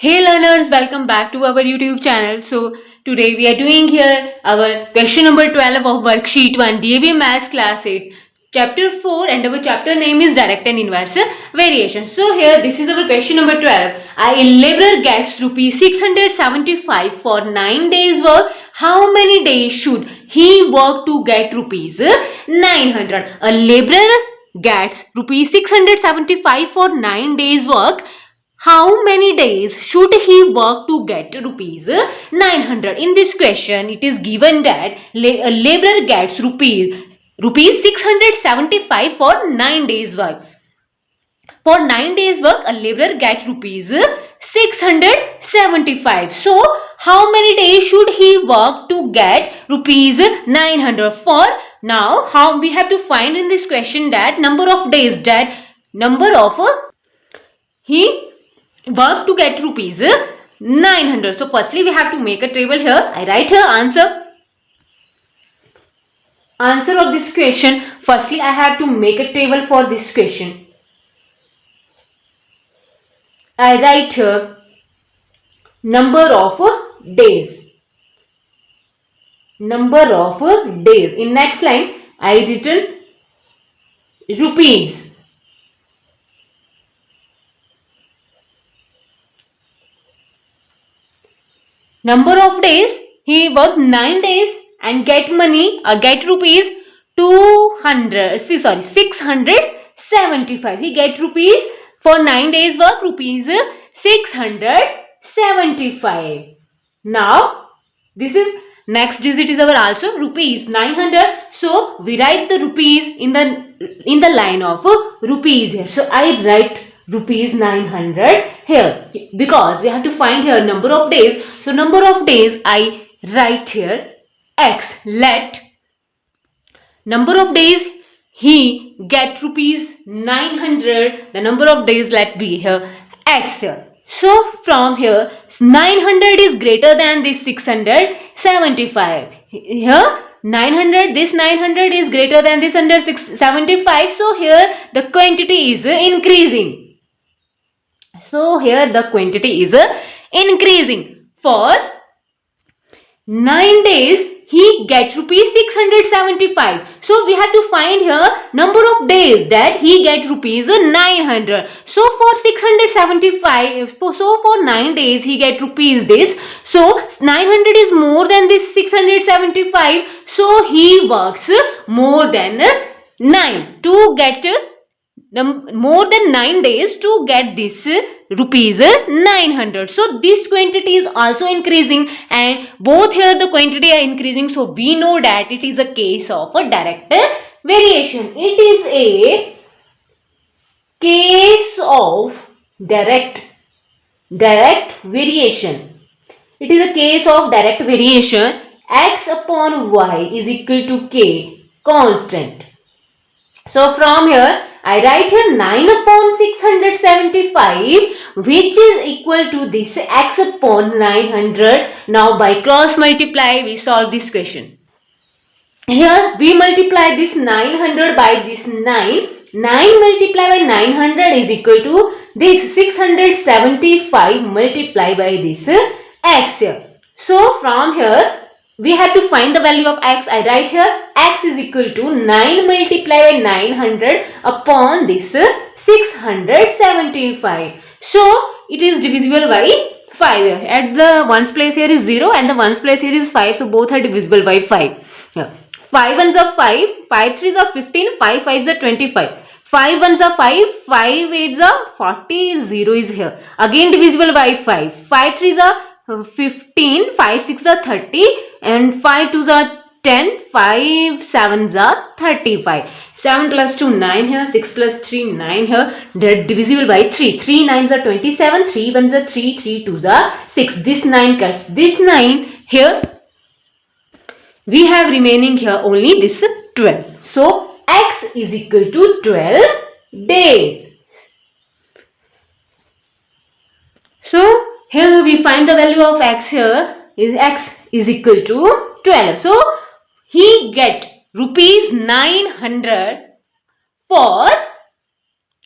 Hey learners, welcome back to our YouTube channel. So today we are doing here our question number 12 of worksheet 1 DAV Maths class 8 chapter 4 and our chapter name is direct and inverse variation. So here this is our question number 12. A laborer gets rupees 675 for 9 days work. How many days should he work to get rupees 900? A laborer gets rupees 675 for 9 days work. How many days should he work to get rupees 900? In this question, it is given that a laborer gets rupees 675 for 9 days work. For 9 days work, a laborer gets rupees 675. So, how many days should he work to get rupees 900? For now, how we have to find in this question that number of days, that number of he work to get rupees 900. So firstly we have to make a table here. I write here answer of this question. Firstly I have to make a table for this question. I write here number of days. Number of days. In next line I written rupees. Number of days, he worked 9 days and get money, get rupees 675. He get rupees for 9 days work, rupees 675. Now, this is next digit is our also rupees 900. So, we write the rupees in the line of rupees here. So, I write rupees 900 here because we have to find here number of days. So number of days I write here x. Let number of days he get rupees 900. The number of days let be here x here. So from here 900 is greater than this 675. Here 900, this 900 is greater than this 675. So here the quantity is increasing. So here the quantity is increasing. For 9 days he gets rupees 675. So we have to find here number of days that he get rupees 900. So for 675, so for 9 days he get rupees this. So 900 is more than this 675. So he works more than 9 to get more than 9 days to get this rupees 900. So this quantity is also increasing and both here the quantity are increasing. So we know that it is a case of a direct variation. It is a case of direct variation. It is a case of direct variation. X upon y is equal to k constant. So from here I write here 9 upon 675 which is equal to this x upon 900. Now by cross multiply we solve this question. Here we multiply this 900 by this 9. 9 multiplied by 900 is equal to this 675 multiplied by this x here. So from here we have to find the value of x. I write here x is equal to 9 multiplied by 900 upon this 675. So it is divisible by 5 here. At the ones place here is 0 and the ones place here is 5. So both are divisible by 5. Here. 5 ones are 5, 5 threes are 15, 5 fives are 25. 5 ones are 5, 5 eights are 40, 0 is here. Again divisible by 5. 5 threes are 15, 5 6 are 30 and 5 2s are 10, 5 7s are 35. 7 plus 2 9 here, 6 plus 3 9 here. They're divisible by 3. 3 9s are 27, 3 1s are 3, 3 2s are 6. This 9 cuts this 9 here. We have remaining here only this 12. So x is equal to 12 days. So here we find the value of x here is x is equal to 12. So he get rupees 900 for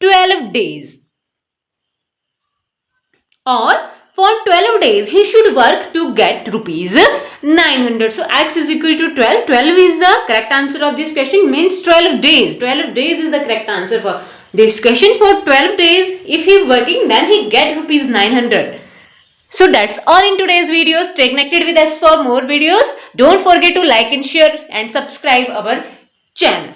12 days or for 12 days he should work to get rupees 900. So x is equal to 12. 12 is the correct answer of this question, means 12 days. 12 days is the correct answer for this question. For 12 days if he working, then he get rupees 900. So that's all in today's video. Stay connected with us for more videos. Don't forget to like and share and subscribe our channel.